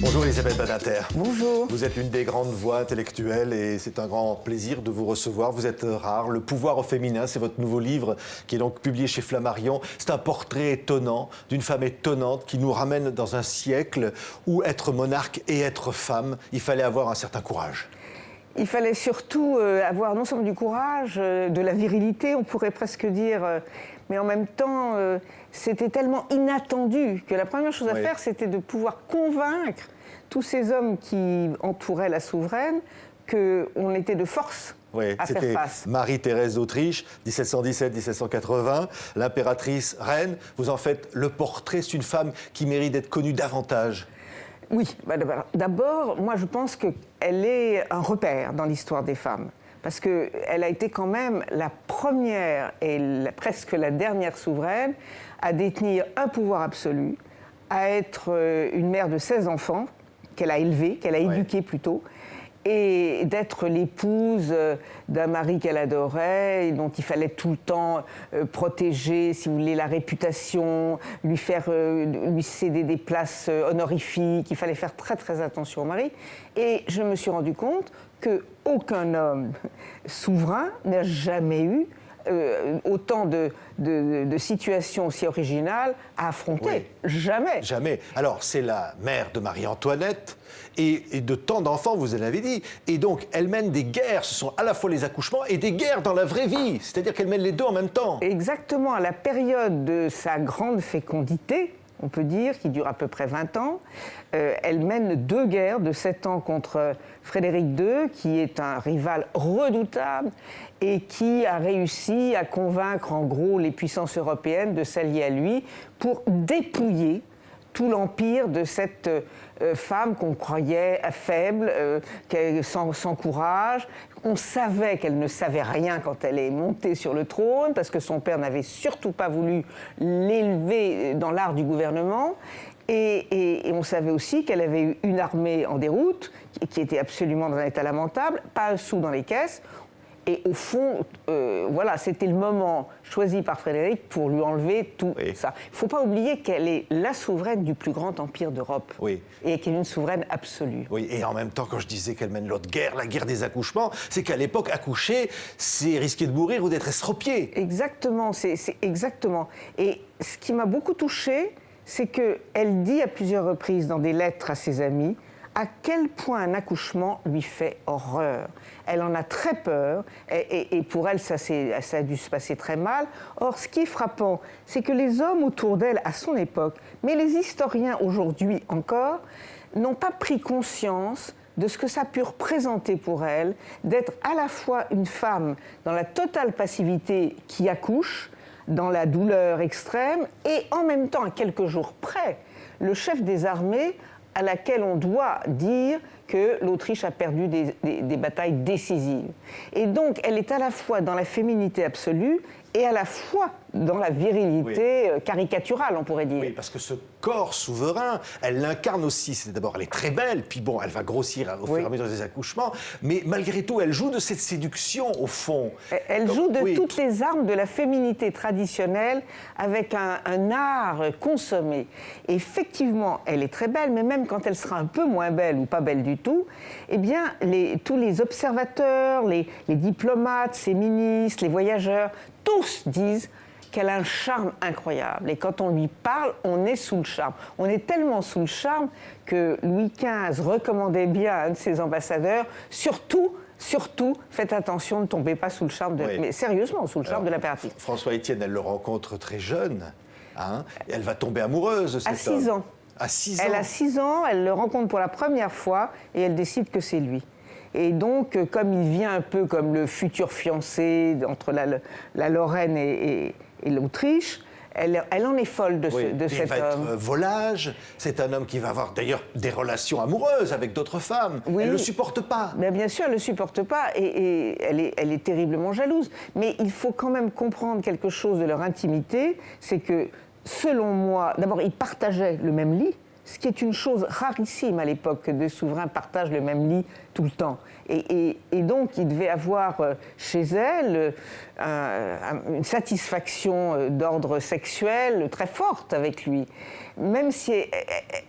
Bonjour Elisabeth Badinter. Bonjour. Vous êtes une des grandes voix intellectuelles et c'est un grand plaisir de vous recevoir. Vous êtes rare. Le pouvoir au féminin, c'est votre nouveau livre qui est donc publié chez Flammarion. C'est un portrait étonnant d'une femme étonnante qui nous ramène dans un siècle où être monarque et être femme, il fallait avoir un certain courage. Il fallait surtout avoir non seulement du courage, de la virilité, on pourrait presque dire, mais en même temps, c'était tellement inattendu que la première chose à faire, c'était de pouvoir convaincre tous ces hommes qui entouraient la souveraine qu'on était de force à faire face. C'était Marie-Thérèse d'Autriche, 1717-1780, l'impératrice reine. Vous en faites le portrait, c'est une femme qui mérite d'être connue davantage. Oui, d'abord, moi je pense qu'elle est un repère dans l'histoire des femmes. Parce qu'elle a été quand même la première et presque la dernière souveraine à détenir un pouvoir absolu, à être une mère de 16 enfants, qu'elle a élevés, qu'elle a éduqués plutôt, et d'être l'épouse d'un mari qu'elle adorait, et dont il fallait tout le temps protéger, si vous voulez, la réputation, lui céder des places honorifiques, il fallait faire très très attention au mari. Et je me suis rendu compte qu'aucun homme souverain n'a jamais eu autant de situations aussi originales à affronter. Jamais. Jamais. Alors, c'est la mère de Marie-Antoinette et de tant d'enfants, vous l'avez dit. Et donc, elle mène des guerres. Ce sont à la fois les accouchements et des guerres dans la vraie vie. C'est-à-dire qu'elle mène les deux en même temps. Exactement. À la période de sa grande fécondité, on peut dire, qui dure à peu près 20 ans, elle mène deux guerres de 7 ans contre Frédéric II, qui est un rival redoutable et qui a réussi à convaincre en gros les puissances européennes de s'allier à lui pour dépouiller tout l'empire de cette femme qu'on croyait faible, sans courage. On savait qu'elle ne savait rien quand elle est montée sur le trône, parce que son père n'avait surtout pas voulu l'élever dans l'art du gouvernement. Et on savait aussi qu'elle avait eu une armée en déroute, qui était absolument dans un état lamentable, pas un sou dans les caisses. Et au fond, voilà, c'était le moment choisi par Frédéric pour lui enlever tout ça. Il ne faut pas oublier qu'elle est la souveraine du plus grand empire d'Europe. Et qu'elle est une souveraine absolue. Oui, et en même temps, quand je disais qu'elle mène l'autre guerre, la guerre des accouchements, c'est qu'à l'époque, accoucher, c'est risquer de mourir ou d'être estropié. Exactement, c'est exactement. Et ce qui m'a beaucoup touchée, c'est qu'elle dit à plusieurs reprises dans des lettres à ses amis à quel point un accouchement lui fait horreur. Elle en a très peur, et pour elle, ça a dû se passer très mal. Or, ce qui est frappant, c'est que les hommes autour d'elle, à son époque, mais les historiens aujourd'hui encore, n'ont pas pris conscience de ce que ça a pu représenter pour elle, d'être à la fois une femme dans la totale passivité qui accouche, dans la douleur extrême, et en même temps, à quelques jours près, le chef des armées à laquelle on doit dire que l'Autriche a perdu des batailles décisives. Et donc, elle est à la fois dans la féminité absolue et à la fois dans la virilité caricaturale, on pourrait dire. Oui, parce que ce corps souverain, elle l'incarne aussi. C'est d'abord, elle est très belle, puis bon, elle va grossir au fur et à mesure des accouchements, mais malgré tout, elle joue de cette séduction, au fond. Elle joue de toutes les armes de la féminité traditionnelle avec un art consommé. Et effectivement, elle est très belle, mais même quand elle sera un peu moins belle ou pas belle du tout, eh bien, tous les observateurs, les diplomates, ses ministres, les voyageurs, tous disent qu'elle a un charme incroyable. Et quand on lui parle, on est sous le charme. On est tellement sous le charme que Louis XV recommandait bien à un de ses ambassadeurs, surtout, faites attention, ne tombez pas sous le charme mais sérieusement, sous le charme de l'impératrice. François Étienne, elle le rencontre très jeune, hein, et elle va tomber amoureuse de cet homme. À 6 ans. À 6 ans. Elle a 6 ans, elle le rencontre pour la première fois et elle décide que c'est lui. Et donc, comme il vient un peu comme le futur fiancé entre la Lorraine et l'Autriche, elle en est folle de cet homme. Il va être volage, c'est un homme qui va avoir d'ailleurs des relations amoureuses avec d'autres femmes. Elle ne le supporte pas. Mais bien sûr, elle ne le supporte pas et elle est terriblement jalouse. Mais il faut quand même comprendre quelque chose de leur intimité, c'est que, selon moi, d'abord, ils partageaient le même lit. ce qui est une chose rarissime à l'époque, que deux souverains partagent le même lit tout le temps. Et donc, il devait avoir chez elle une satisfaction d'ordre sexuel très forte avec lui. Même si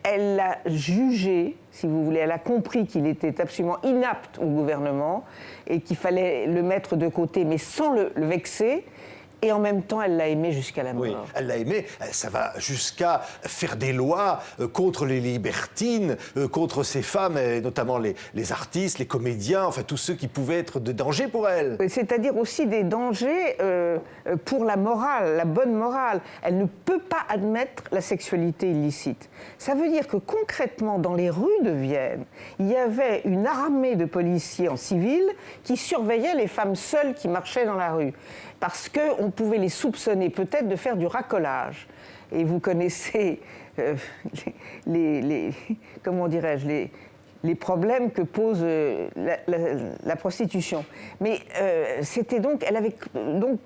elle l'a jugé, si vous voulez, elle a compris qu'il était absolument inapte au gouvernement et qu'il fallait le mettre de côté, mais sans le vexer. Et en même temps, elle l'a aimé jusqu'à la mort. Oui, elle l'a aimé. Ça va jusqu'à faire des lois contre les libertines, contre ces femmes, et notamment les artistes, les comédiens, enfin tous ceux qui pouvaient être de danger pour elle. C'est-à-dire aussi des dangers pour la morale, la bonne morale. Elle ne peut pas admettre la sexualité illicite. Ça veut dire que concrètement, dans les rues de Vienne, il y avait une armée de policiers en civil qui surveillaient les femmes seules qui marchaient dans la rue. Parce qu'on pouvait les soupçonner peut-être de faire du racolage. Et vous connaissez comment dirais-je, les problèmes que pose la prostitution. Mais c'était donc, elle avait donc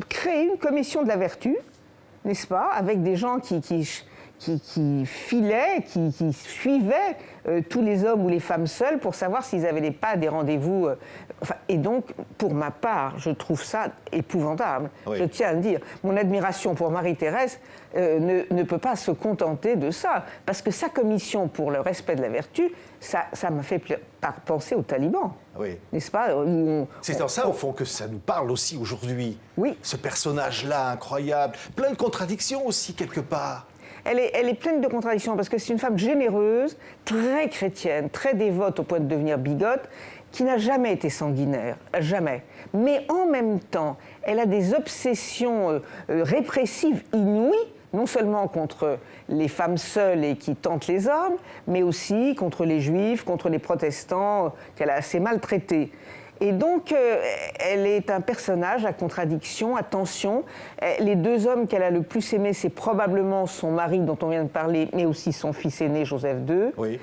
créé une commission de la vertu, n'est-ce pas, avec des gens qui filaient, qui suivaient tous les hommes ou les femmes seuls pour savoir s'ils n'avaient pas des rendez-vous. Et donc, pour ma part, je trouve ça épouvantable. Oui. Je tiens à le dire. Mon admiration pour Marie-Thérèse ne peut pas se contenter de ça. Parce que sa commission pour le respect de la vertu, ça m'a fait penser aux talibans. Oui. N'est-ce pas? C'est en ça, au fond, que ça nous parle aussi aujourd'hui. Oui. Ce personnage-là, incroyable. Plein de contradictions aussi, quelque part. Elle est pleine de contradictions parce que c'est une femme généreuse, très chrétienne, très dévote au point de devenir bigote, qui n'a jamais été sanguinaire, jamais. Mais en même temps, elle a des obsessions répressives inouïes, non seulement contre les femmes seules et qui tentent les hommes, mais aussi contre les juifs, contre les protestants, qu'elle a assez maltraités. Et donc, elle est un personnage à contradiction, à tension. Les deux hommes qu'elle a le plus aimés, c'est probablement son mari dont on vient de parler, mais aussi son fils aîné, Joseph II. Oui,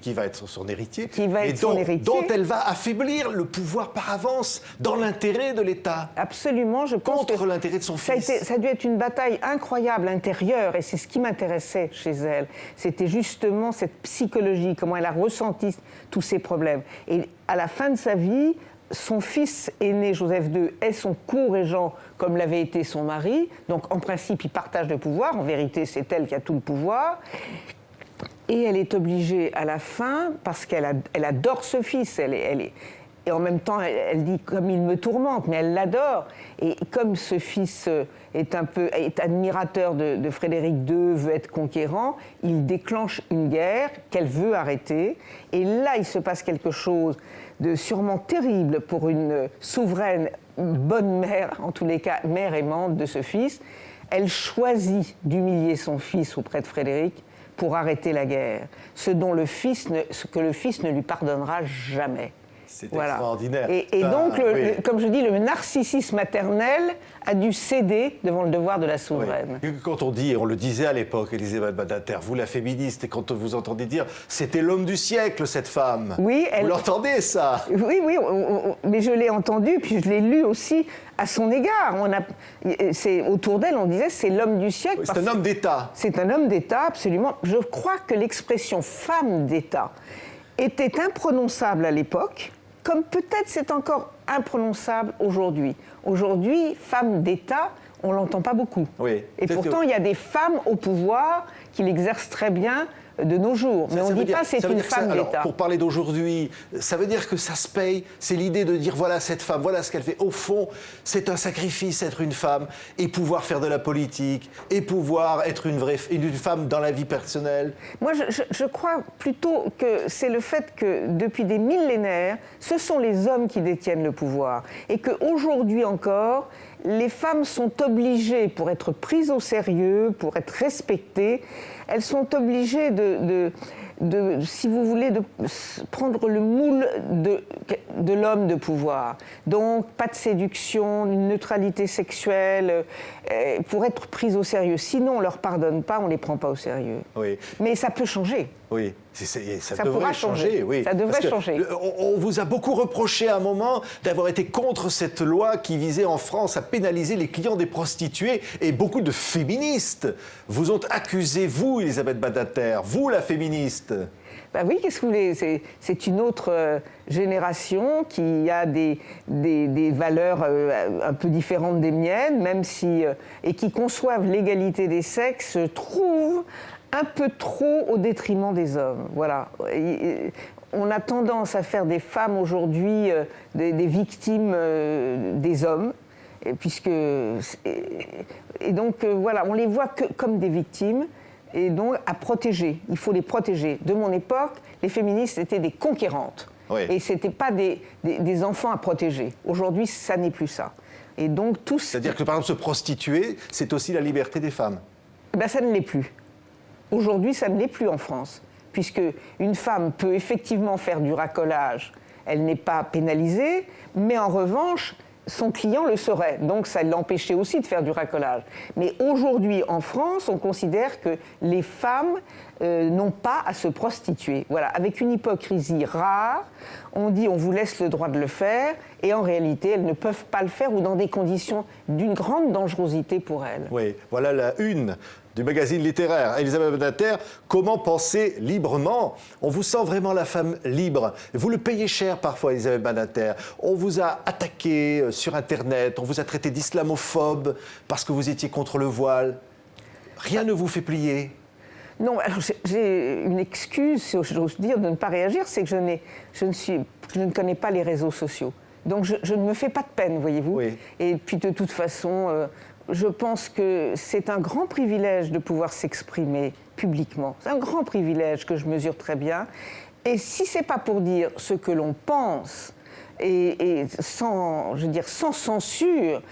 qui va être son héritier. Qui va être son héritier. Dont elle va affaiblir le pouvoir par avance, dans l'intérêt de l'État. Absolument, je pense contre l'intérêt de son fils. Ça a dû être une bataille incroyable intérieure, et c'est ce qui m'intéressait chez elle. C'était justement cette psychologie, comment elle a ressenti tous ces problèmes. Et à la fin de sa vie, son fils aîné, Joseph II, est son co-régent, comme l'avait été son mari. Donc, en principe, ils partagent le pouvoir. En vérité, c'est elle qui a tout le pouvoir. Et elle est obligée, à la fin, parce qu'elle adore ce fils, et en même temps, elle dit, comme il me tourmente, mais elle l'adore. Et comme ce fils est admirateur de Frédéric II, veut être conquérant, il déclenche une guerre qu'elle veut arrêter. Et là, il se passe quelque chose de sûrement terrible pour une souveraine, bonne mère, en tous les cas, mère aimante de ce fils. Elle choisit d'humilier son fils auprès de Frédéric pour arrêter la guerre, ce que le fils ne lui pardonnera jamais. C'est extraordinaire. Et donc, comme je dis, le narcissisme maternel a dû céder devant le devoir de la souveraine. Oui. Quand on dit, et on le disait à l'époque, Elisabeth Badinter, vous la féministe, et quand vous entendez dire « c'était l'homme du siècle, cette femme », oui, vous l'entendez, ça? Oui, mais je l'ai entendu, puis je l'ai lu aussi à son égard. Autour d'elle, on disait « c'est l'homme du siècle ». Oui, c'est un homme d'État. C'est un homme d'État, absolument. Je crois que l'expression « femme d'État » était imprononçable à l'époque, comme peut-être c'est encore imprononçable aujourd'hui. Aujourd'hui, femme d'État, on ne l'entend pas beaucoup. Oui, et pourtant, il y a des femmes au pouvoir qui l'exercent très bien de nos jours. Mais on ne dit pas c'est une femme d'État. Pour parler d'aujourd'hui, ça veut dire que ça se paye. C'est l'idée de dire voilà cette femme, voilà ce qu'elle fait. Au fond, c'est un sacrifice être une femme et pouvoir faire de la politique et pouvoir être une femme dans la vie personnelle. Moi, je crois plutôt que c'est le fait que depuis des millénaires, ce sont les hommes qui détiennent le pouvoir et qu'aujourd'hui encore, les femmes sont obligées, pour être prises au sérieux, pour être respectées, elles sont obligées si vous voulez, de prendre le moule de l'homme de pouvoir. Donc, pas de séduction, une neutralité sexuelle, pour être prise au sérieux. Sinon, on ne leur pardonne pas, on ne les prend pas au sérieux. Oui. Mais ça peut changer. Oui, ça devrait changer. Oui. Ça devrait changer. On vous a beaucoup reproché à un moment d'avoir été contre cette loi qui visait en France à pénaliser les clients des prostituées. Et beaucoup de féministes vous ont accusé, vous, Elisabeth Badinter, vous, la féministe. Ben oui, qu'est-ce que vous voulez, c'est une autre génération qui a des valeurs un peu différentes des miennes, même si, et qui conçoivent l'égalité des sexes, trouve un peu trop au détriment des hommes. Voilà. On a tendance à faire des femmes aujourd'hui des victimes des hommes, et donc voilà, on les voit comme des victimes. Et donc à protéger, il faut les protéger. De mon époque, les féministes étaient des conquérantes. Oui. Et ce n'étaient pas des enfants à protéger. Aujourd'hui, ça n'est plus ça. Et donc, c'est-à-dire que par exemple, se prostituer, c'est aussi la liberté des femmes. Ben, ça ne l'est plus. Aujourd'hui, ça ne l'est plus en France. Puisque une femme peut effectivement faire du racolage, elle n'est pas pénalisée, mais en revanche, son client le serait. Donc ça l'empêchait aussi de faire du racolage. Mais aujourd'hui, en France, on considère que les femmes n'ont pas à se prostituer. Voilà, avec une hypocrisie rare, on dit on vous laisse le droit de le faire, et en réalité, elles ne peuvent pas le faire ou dans des conditions d'une grande dangerosité pour elles. Oui, voilà la une du magazine littéraire. Elisabeth Badinter, comment penser librement? On vous sent vraiment la femme libre. Vous le payez cher parfois, Elisabeth Badinter. On vous a attaqué sur Internet, on vous a traité d'islamophobe parce que vous étiez contre le voile. Rien ne vous fait plier? Non, alors j'ai une excuse, si j'ose dire, de ne pas réagir, c'est que je ne connais pas les réseaux sociaux. Donc je ne me fais pas de peine, voyez-vous. Oui. Et puis de toute façon... je pense que c'est un grand privilège de pouvoir s'exprimer publiquement. C'est un grand privilège que je mesure très bien. Et si ce n'est pas pour dire ce que l'on pense, et sans censure,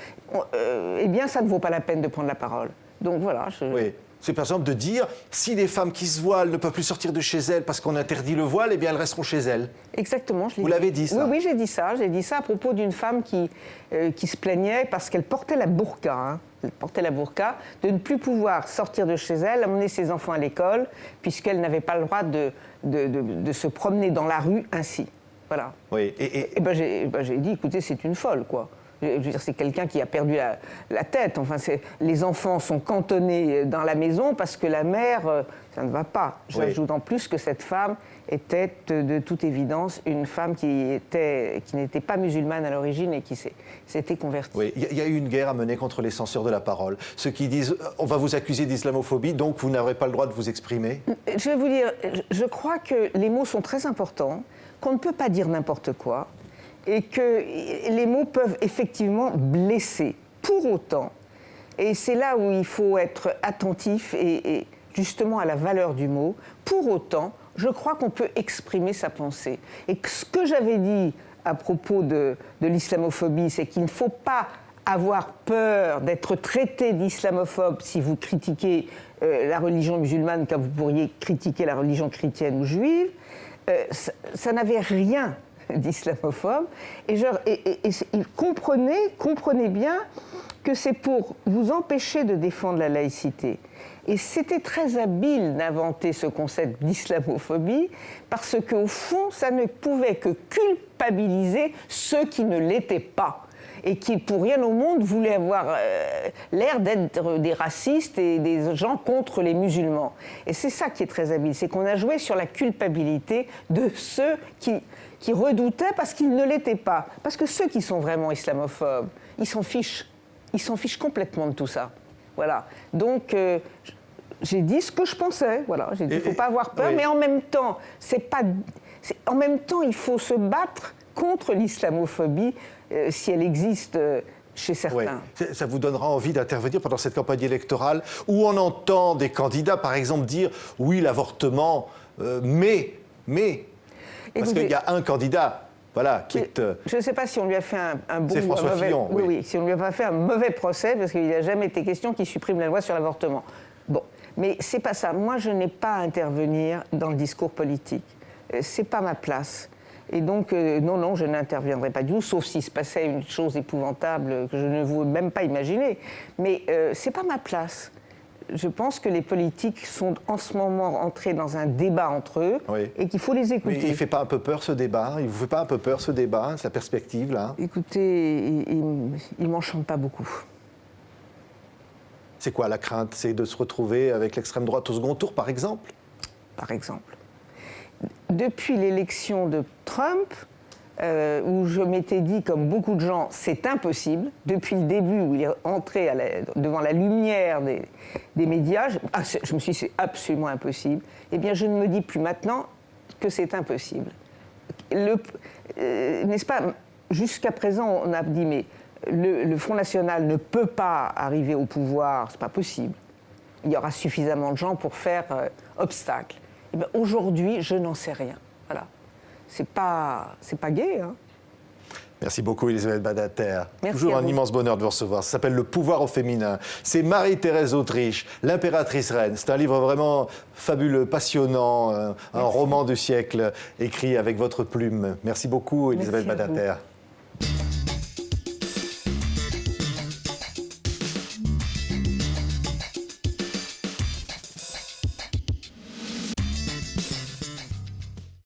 eh bien ça ne vaut pas la peine de prendre la parole. Donc voilà. Oui. C'est par exemple de dire, si les femmes qui se voilent ne peuvent plus sortir de chez elles parce qu'on interdit le voile, eh bien elles resteront chez elles. Exactement. Vous l'avez dit, ça? Oui, j'ai dit ça. J'ai dit ça à propos d'une femme qui se plaignait parce qu'elle portait la burqa. Hein. Elle portait la burqa, de ne plus pouvoir sortir de chez elle, amener ses enfants à l'école, puisqu'elle n'avait pas le droit de se promener dans la rue ainsi. Voilà. Oui. Et j'ai dit, écoutez, c'est une folle, quoi. Je veux dire, c'est quelqu'un qui a perdu la tête. Enfin, les enfants sont cantonnés dans la maison parce que la mère, ça ne va pas. J'ajoute en plus que cette femme était de toute évidence une femme qui n'était pas musulmane à l'origine et qui s'était convertie. Oui, il y a eu une guerre à mener contre les censeurs de la parole. Ceux qui disent on va vous accuser d'islamophobie, donc vous n'aurez pas le droit de vous exprimer. Je vais vous dire, je crois que les mots sont très importants, qu'on ne peut pas dire n'importe quoi, et que les mots peuvent effectivement blesser. Pour autant, et c'est là où il faut être attentif et justement à la valeur du mot, pour autant, je crois qu'on peut exprimer sa pensée. Et ce que j'avais dit à propos de l'islamophobie, c'est qu'il ne faut pas avoir peur d'être traité d'islamophobe si vous critiquez la religion musulmane comme vous pourriez critiquer la religion chrétienne ou juive. Ça n'avait rien d'islamophobe. Et comprenez bien que c'est pour vous empêcher de défendre la laïcité. Et c'était très habile d'inventer ce concept d'islamophobie parce qu'au fond, ça ne pouvait que culpabiliser ceux qui ne l'étaient pas et qui, pour rien au monde, voulaient avoir l'air d'être des racistes et des gens contre les musulmans. Et c'est ça qui est très habile, c'est qu'on a joué sur la culpabilité de ceux qui redoutaient parce qu'ils ne l'étaient pas. Parce que ceux qui sont vraiment islamophobes, ils s'en fichent. Ils s'en fichent complètement de tout ça. Voilà. Donc, j'ai dit ce que je pensais. Voilà. J'ai dit qu'il ne faut pas avoir peur, oui. Mais en même temps, il faut se battre contre l'islamophobie si elle existe chez certains. Oui. Ça vous donnera envie d'intervenir pendant cette campagne électorale où on entend des candidats, par exemple, dire « oui, l'avortement, mais… » Parce qu'il y a un candidat… Voilà, qui est, je ne sais pas si on lui a fait un bon... C'est François Fillon, oui, si on lui a pas fait un mauvais procès, parce qu'il n'a jamais été question qu'il supprime la loi sur l'avortement. Bon, mais c'est pas ça. Moi, je n'ai pas à intervenir dans le discours politique. C'est pas ma place. Et donc, non, je n'interviendrai pas du tout, sauf s'il se passait une chose épouvantable que je ne veux même pas imaginer. Mais c'est pas ma place. Je pense que les politiques sont en ce moment entrés dans un débat entre eux et qu'il faut les écouter. Mais il ne fait pas un peu peur ce débat? Il ne vous fait pas un peu peur ce débat, sa perspective là? Écoutez, il ne m'enchante pas beaucoup. C'est quoi la crainte? C'est de se retrouver avec l'extrême droite au second tour, par exemple? Par exemple. Depuis l'élection de Trump, où je m'étais dit, comme beaucoup de gens, c'est impossible, depuis le début où il est entré devant la lumière des médias, je me suis dit, c'est absolument impossible. Eh bien, je ne me dis plus maintenant que c'est impossible. N'est-ce pas? Jusqu'à présent, on a dit, mais le Front National ne peut pas arriver au pouvoir, c'est pas possible. Il y aura suffisamment de gens pour faire obstacle. Eh bien, aujourd'hui, je n'en sais rien. Voilà. C'est pas gai, hein. Merci beaucoup, Elisabeth Badinter. Merci. Toujours un immense bonheur de vous recevoir. Ça s'appelle Le pouvoir au féminin. C'est Marie-Thérèse d'Autriche, l'impératrice reine. C'est un livre vraiment fabuleux, passionnant, un roman du siècle écrit avec votre plume. Merci beaucoup, Elisabeth Badinter.